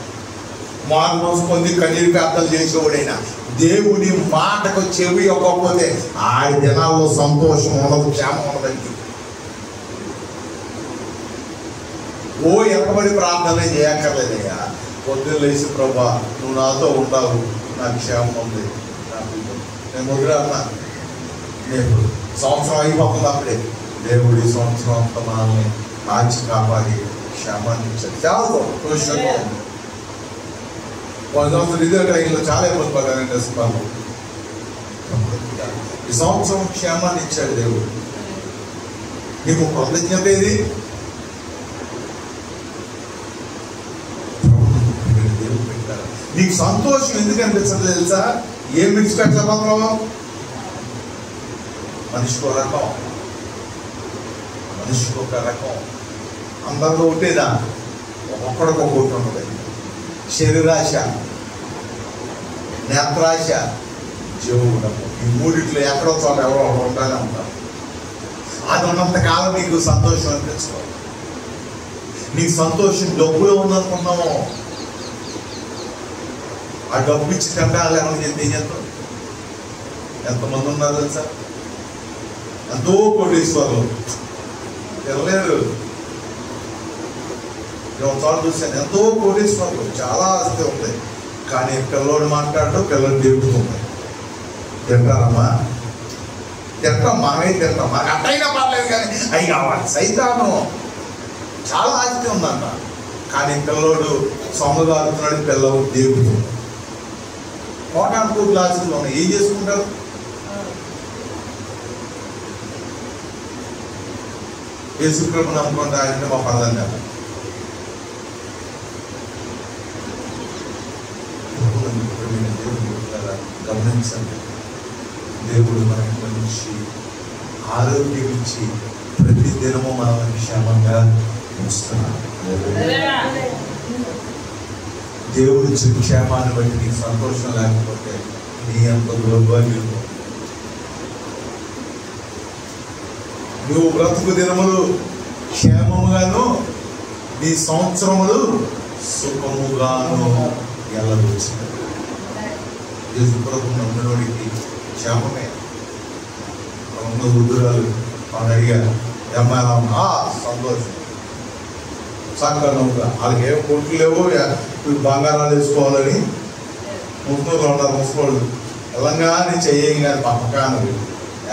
S1: మారు మనసు పొంది కన్నీరు ప్రార్థన చేసేవాడైనా, దేవుడి మాటకు చెవి ఇవ్వకపోతే ఆ దినాల్లో సంతోషం ఉండదు, క్షేమం ఉండదండి. ఎక్కబడి ప్రార్థన చేయక్కర్లేదయ్యా. పొద్దున్న లేచి ప్రభా నువ్వు నాతో ఉంటావు, నాకు క్షేమం ఉంది, నాకు నేను మొదలు అన్నా. నేను సంవత్సరం అయిపోతుంది అప్పుడే, దేవుడి సంవత్సరం అంతా మనల్ని కాచి కాపాడి క్షేమాన్ని ఇచ్చారు. చాలా సంతోషంగా ఉంది. 1 సంవత్సరం ఇదే టైంలో చాలా ఇబ్బంది పడ్డానండి అసలు. ఈ సంవత్సరం క్షేమాన్ని ఇచ్చాడు దేవుడు. నీకు కృతజ్ఞత ఏది? దేవుడు పెట్టారు. నీకు సంతోషం ఎందుకు అనిపించదు తెలుసా? ఏం విడిచిపెట్టలేకపోతున్నావు? మనిషికి ఒక రకం, మనిషికి ఒక రకం, అందరిలో ఒకటేదా? ఒక్కొక్కడికి ఒక్కొక్కటి ఉన్నది. శరీరాశ, నేత్రాశ, జీవగుణము, ఈ మూడిట్లో ఎక్కడో చోట ఎవరో ఉంటానే ఉంటారు. అది ఉన్నంత కాలం నీకు సంతోషం అనిపించదు. నీకు సంతోషం డబ్బులో ఉందనుకున్నాము, ఆ డబ్బు ఇచ్చి తింటాలి ఏమని చెప్తే ఏం చేస్తాం? ఎంతమంది ఉన్నారు తెలుసా? ఎంతో కోటీశ్వరులు తినలేరు. చోట చూశాను, ఎంతో కోటీశ్వరులు, చాలా ఆస్తి ఉంది, కానీ పిల్లోడు మాట్లాడు, పిల్లలు దేవుతుంది. తింటారమ్మా? తింటాం, మనమే తింటాం, మనకు అట్టయినా పర్లేదు కానీ అవి కావాలి. సైతాను చాలా ఆస్తి ఉందంట, కానీ పిల్లోడు సొమ్మగారుతున్నాడు, పిల్లలు దేవుతుంది. కోటాను గ్లాసులు ఉన్నాయి, ఏం చేసుకుంటారు? యేసుప్రభుని నమ్ముకుంటా అంటే మా పర్లేదు కదా. గమనించండి, దేవుడు మనకి మంచి ఆరోగ్యం ఇచ్చి ప్రతి దినము మనల్ని క్షేమంగా ఉంచుతున్నాడు. దేవుడు ఇచ్చిన క్షేమాన్ని బట్టి నీకు సంతోషం లేకపోతే నీ అంత దౌర్భాగ్యం. నువ్వు బ్రతుకు దినములు క్షేమముగాను, నీ సంవత్సరములు సుఖముగాను వెళ్ళవచ్చింది. యేసుప్రభువు నమ్మినోడికి క్షేమమే. వృద్ధురాలు వాళ్ళు అడిగారు, ఏమైనా సంతోషం చక్కగా. వాళ్ళకి ఏం కొట్లు లేవు, బంగారాలు వేసుకోవాలని ముస్లింలు ఉన్నారు. ముస్లింలు తెలంగాణ చెయ్యం కానీ పక్కన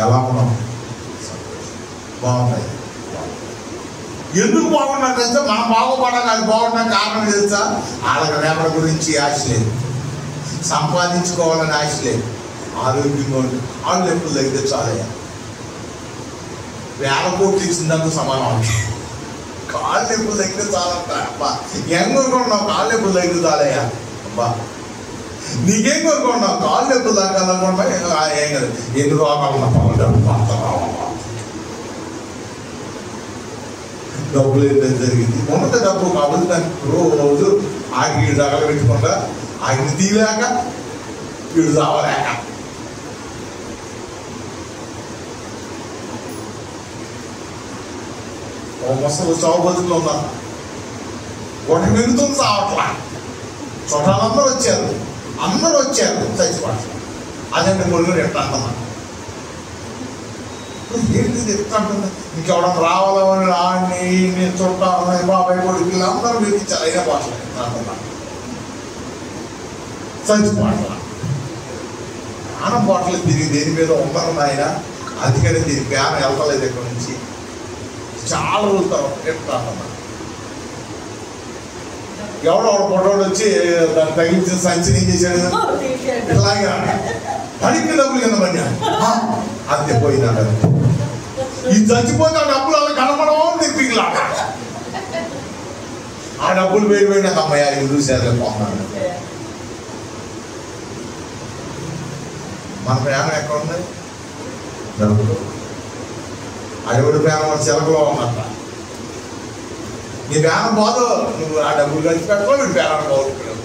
S1: ఎలా ఉన్నాం? బాగున్నాయి. ఎందుకు బాగున్నా తెలుసా? మనం బాగుపడాలి, బాగున్నా కారణం తెలుసా? వాళ్ళకి రేపటి గురించి ఆశ లేదు, సంపాదించుకోవాలని ఆశ లేదు, ఆరోగ్యంగా ఉంది. వాళ్ళు ఎప్పుడు తగ్గితే చాలయ్యా. 1000 కోట్లు ఇచ్చిందందుకు సమానం. కాళ్ళు ఎప్పుడు తగ్గితే చాలంట. అబ్బా ఏం కోరుకున్నావు? కాళ్ళు ఎప్పుడు తగ్గితే చాలయ్యా. అబ్బా నీకేం కోరుకున్నావు? కాళ్ళు ఎప్పుడు తగ్గాలనుకున్నా ఏం కదా. ఎన్ని రోగాలు డబ్బులు ఏంటో జరిగింది. ఉన్నత డబ్బు కాబట్టి దానికి రోజు ఆగి దగ్గర పెట్టుకుంటా, ఆగిని తీయలేక వీడు చావలేక. ఓ ముసలు చావు బతుకులు ఉన్నారు, ఒకటి మిగుతుంది చావట్లా. చుట్టాలందరూ వచ్చారు, అందరూ వచ్చారు, చచ్చిపోట్ల. అదంటే మురుగుడు ఎట్లా అంటున్నా? ఏంటి ఎట్లా అంటుంది? ఇంకెవడన్నా రావాలని ఆడిని చుట్టాలని బాబాయ్ కొడుకులు అందరూ పిలిపించారు, అయినా పోట్లేదు అంటున్నా. చచ్చిపోట్ల ప్రాణం పోట్లేదు. తిరిగి దేని మీద ఉండరు నాయన. అందుకని దీని ప్యాన వెళ్తలేదు ఇక్కడ నుంచి. చాలా రోజుల తర్వాత ఎట్లా అంటున్నా? ఎవడో పొడవాడు వచ్చి దాన్ని తగిలించిన సంచిని ఏం చేశాడు? ఇలాగే పనికి డబ్బులు కింద పడినా అంతే పోయినాడు. ఈ చచ్చిపోతే ఆ డబ్బులు అలా కనపడమో తిప్పిలాగా. ఆ డబ్బులు వేడిపోయినా అమ్మాయి అది చూసేదే పోతున్నాడు. మన ప్రేమ ఎక్కడ ఉంది? డబ్బులు. అడవుడు ప్రేమ చిలకలో ఉన్నట్ట. నీ ప్రేమ పోదు, నువ్వు ఆ డబ్బులు కలిసి పెట్టుకో, వీడు ప్రేమ కోరుకున్నావు.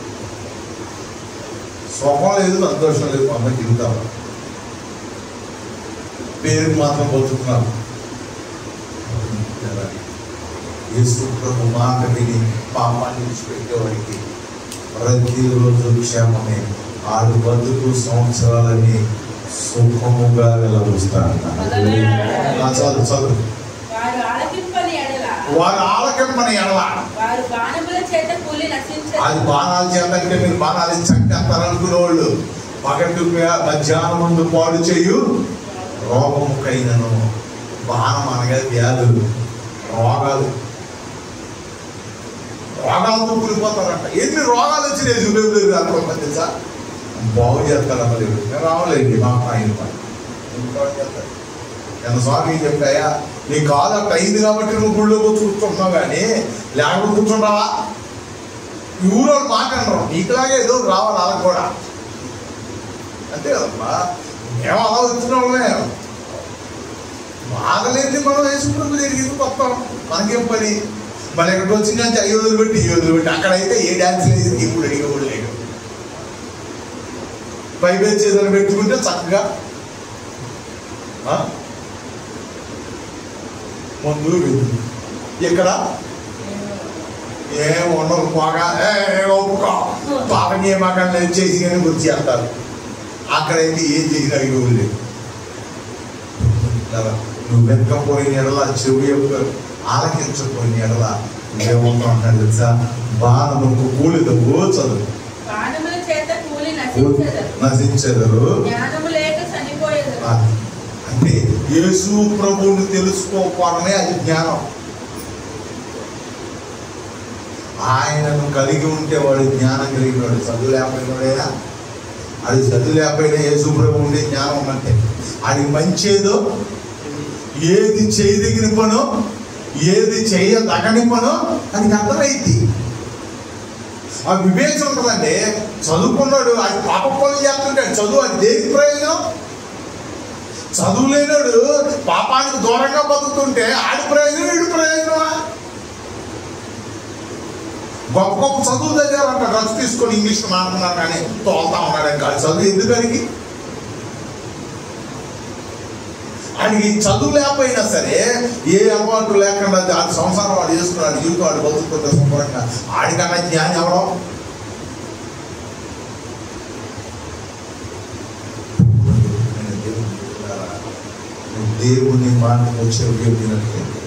S1: సుఖం లేదు, సంతోషం లేదు, అమ్మ తిరుగుతావు. పేరుకి మాత్రం బతుకుతున్నావు. యేసు ప్రభు మాట విని పాపాన్ని విడిచిపెట్టేవాడికి ప్రతిరోజు క్షేమమే. ఆడు బతుకు సంవత్సరాలని సుఖముగా వెలవస్తాడు. చదువు చదువు.
S2: వారు ఆలకింపని ఎడల
S1: అది బాణాలు చేతంటే మీరు బాణాలు చంపేస్తారనుకునే వాళ్ళు పగటి మధ్యాహ్నం ముందు పాడు చేయు రోగముకైనను. బాణం అనగా వ్యాధులు, రోగాలు. రోగాలతో కూలిపోతారంట. ఎన్ని రోగాలు వచ్చినాయి చూడలేదు అనుకోండి తెలుసా. బాగు చేస్తారమ్మ లేదు, నేను రావలేదు మా ఆయన నేను స్వామి చెప్పాయా నీ కాలు అట్ట అయింది కాబట్టి నువ్వు గుళ్ళో కూర్చుంటున్నావు, కానీ లేకపోతే కూర్చుంటావా? ఈ ఊరు మాట్లాడరు నీకులాగే ఏదో రావాలి వాళ్ళకి కూడా, అంతే కదమ్మా. మేము అలా వచ్చినామే బాగలేదు. మనం వేసుకున్నప్పుడు జరిగింది మొత్తం మనకేం పని. మన ఇక్కడికి వచ్చింది అంటే 5 రోజులు పెట్టి 7 రోజులు పెట్టి అక్కడైతే ఏ డ్యాన్స్ వేసింది ఇప్పుడు అడిగే కూడా లేడు. పైపేసి చేతులు పెట్టుకుంటే చక్కగా ముందు ఇక్కడ ఏం ఉండరు. బాగా ఒప్పుకో పాపని ఏమాకన్నా చేసి కానీ గుర్తు చేస్తారు. అక్కడైతే ఏం చేసినా అడిగే లేదు. నువ్వు వెనకపోయిన ఎడల చెవి యొక్క ఆలకించకపోయిన ఎడల ఏమవుతావు అంటాడు తెలుసా. బాణముకు కూలిదవు చదువు నశించెదరు. అంటే యేసు ప్రభువుని తెలుసుకోకపోవడమే అది జ్ఞానం. ఆయనను కలిగి ఉంటే వాడు జ్ఞానం కలిగిన వాడు. చదువు లేకపోయినాడైనా అది చదువు లేకపోయినా యేసు ప్రభు ఉండే జ్ఞానం ఉందంటే అది మంచేదో, ఏది చేయదగిన పనో ఏది చేయదగని పనో అది అర్థమైంది. ఆ వివేచన ఉంటుందండి. చదువుకున్నాడు అది పాప పనులు చేస్తుంటాడు. చదువు అది దేనికి ప్రయోజనం? చదువు లేనాడు పాపానికి దూరంగా బతుకుతుంటే ఆడి ప్రయోజనం వీడి ప్రయోజనమా? గొప్ప గొప్ప చదువు చదివారంట, డ్రగ్స్ తీసుకొని ఇంగ్లీష్ మాట్లాడుతున్నారు కానీ తోలుతా ఉన్నాడు. ఇంకా చదువు ఎందుకడికి? ఆడికి చదువు లేకపోయినా సరే ఏ అలవాటు లేకుండా ఆడి సంసారం వాడు చేసుకున్నాడు, జీవితం వాడు బతుకుతుంటే శుభ్రంగా. ఆడికన్నా జ్ఞానం ఎవరో. దేవుని మాటకు వచ్చే ఉపయోగించినట్లయితే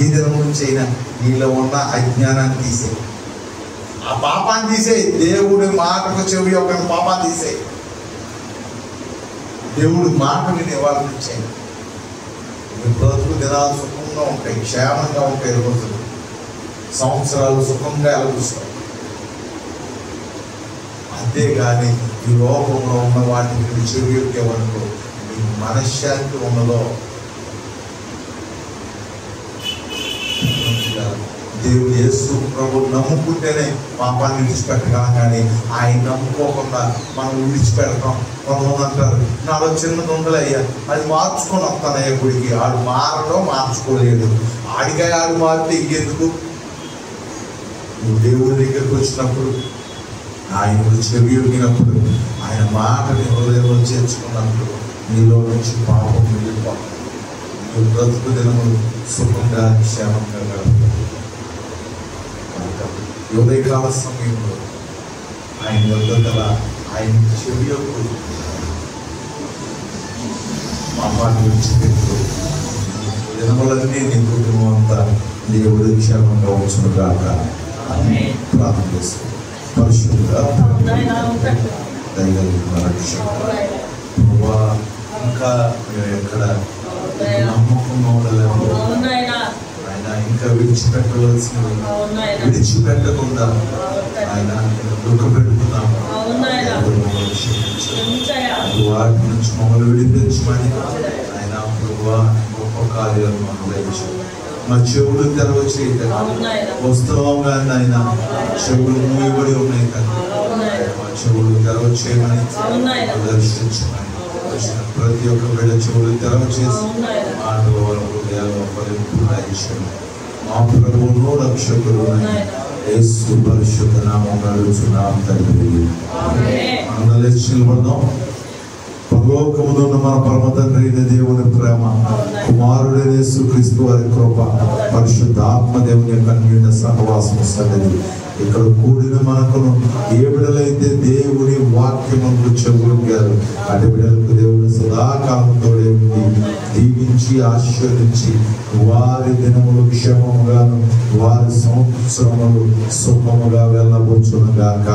S1: ఈ దినం నుంచి అయినా నీలో ఉన్న అజ్ఞానాన్ని తీసే, ఆ పాపాన్ని తీసే. దేవుడి మాటకు చెవి యొక్క పాపాన్ని తీసే. దేవుడి మాట వినే వాళ్ళ నుంచి బ్రతుకు దినాలు సుఖంగా ఉంటాయి, క్షేమంగా ఉంటాయి. రోజులు సంవత్సరాలు సుఖంగా ఎలగొస్తాయి. అంతేగాని ఈ లోకంలో ఉన్న వాటిని చెవి యొక్క వరకు మనశ్శాంతి ఉన్నదో. దేవుడు యేసు ప్రభు నమ్ముకుంటేనే పాపాన్ని విడిచిపెట్టగలం, కానీ ఆయన నమ్ముకోకుండా మనం విడిచిపెడతాం. కొంతమంది అంటారు నాలో చిన్నది ఉందలయ్యా, అది మార్చుకొని వస్తానయ్యా గుడికి. ఆడు మారడం మార్చుకోలేదు. ఆడికాయ ఆడు మారితే ఇంకెందుకు? నువ్వు దేవుడి దగ్గరికి వచ్చినప్పుడు, ఆయన చెవి ఒగినప్పుడు, ఆయన మాటని హృదయంలో చేర్చుకున్నప్పుడు నీలో నుంచి పాపం వెళ్ళిపోతుంది. నువ్వు బ్రతుకు దినములు సుఖంగా క్షేమంగా గడుపుతావు. ఉదయకాల సమయంలో ఆయన వద్ద గల ఆయన చెవి యొక్క పాపాన్ని విడిచిపెట్టు. దినములన్నీ నీ కుటుంబం అంతా దేవుడు క్షేమంగా వచ్చును గాక. ప్రార్థన చేస్తాం. పరిశుద్ధుడా దయగలిగిన రక్షకుడా, ఇంకా ఎక్కడ నమ్మకం ఉండలేము ఆయన, ఇంకా విడిచిపెట్టవలసినవి విడిచిపెట్టకుండా ఆయన దుఃఖపెడుతున్నాము. వాటి నుంచి మమ్మల్ని విడిపించమని ఆయన ప్రభువా గొప్ప కార్యాలు అనుగ్రహించు. మా చెవులు తెరవచ్చి వస్తున్నాం కానీ ఆయన చెవులు మూయబడి ఉన్నాయి కానీ మా చెవులు తెరవచ్చేయమని దర్శించమని. ప్రతి ఒక్క బిడ్డ చెవులు తెరవచేసి మాటల వరకు హృదయాల్లో ఫలింపజేయండి. మా ప్రభువును రక్షకుడు యేసు పరిశుద్ధ నామములో అడుగుచున్నాము తండ్రి. అందరూ లేచి నిలబడదాం. పరలోకమునున్న మన పరమ తండ్రి అయిన దేవుని ప్రేమ, కుమారుడైన యేసుక్రీస్తు వారి కృప, పరిశుద్ధాత్మ దేవుని యొక్క అన్యోన్య సహవాసం సన్నది ఇక్కడ కూడిన మనకును ఏ బిడ్డలైతే దేవుని వాక్యములకు చెవులుగారు అటు బిడ్డలకు దేవుడు సదాకాలంతోడే ఉండి దీవించి ఆశీర్వదించి వారి దినములు క్షేమముగాను వారి సంవత్సరములు సుఖముగా వెళ్ళబోచునుగాక.